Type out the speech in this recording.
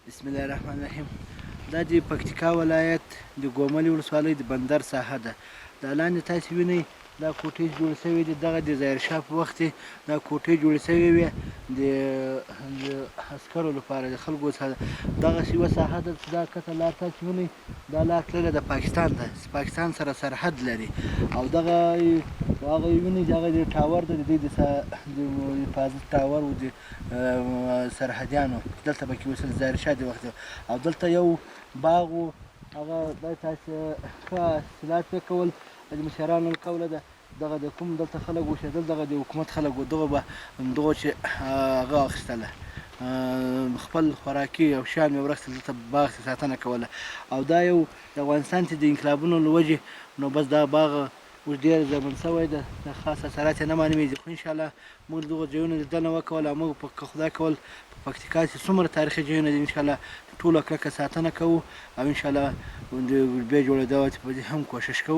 بسم الله الرحمن الرحیم. دا د پکتیکا ولایت د ګومل ولسوالۍ د بندر ساحه ده. دا لاندې تاسې وینئ دا کوټې جوړې شوې دي. دغه د ظاهرشاه په وخت کې دا کوټې جوړې شوې وې د عسکرو لپاره، د خلکو څخه. دغسې یوه ساحه ده چې دا کته لار تاسې وینئ، دا لار تللې ده پاکستان ته، پاکستان سره سرحد لري. او دغه هغه وینئ دغه د ټاور ده، د دوی د حفاظت ټاور و، د سرحدیانو دلته پکې اوسېدل ظاهرشاه د وخت. او دلته یو باغ و، هغه دا تاسې ښه حاصلات یې کول. د مشرانو له قوله ده دغه د کوم دلته خلک اوسېدل، دغه د حکومت خلک و، دغه به همدغو چې هغه اخیستله خپل خوراکي او شیان مې ورسته دلته باغ ساتنه کوله. او دا یو د افغانستان چې د انقلابونو له وجې نو بس دا باغ اوس ډېر زیانمن شوی ده، خاص اثرات یې نه معلومېږي. خو انشاءالله موږ دغو ځایونو لیدنه وکوله او موږ په خدای کول په پکتیکا چې څومره تاریخي ځایونه دي انشاءالله ټولو کلکه ساتنه کوو او انشاءالله د بیا جوړېدو هم کوشش کوو.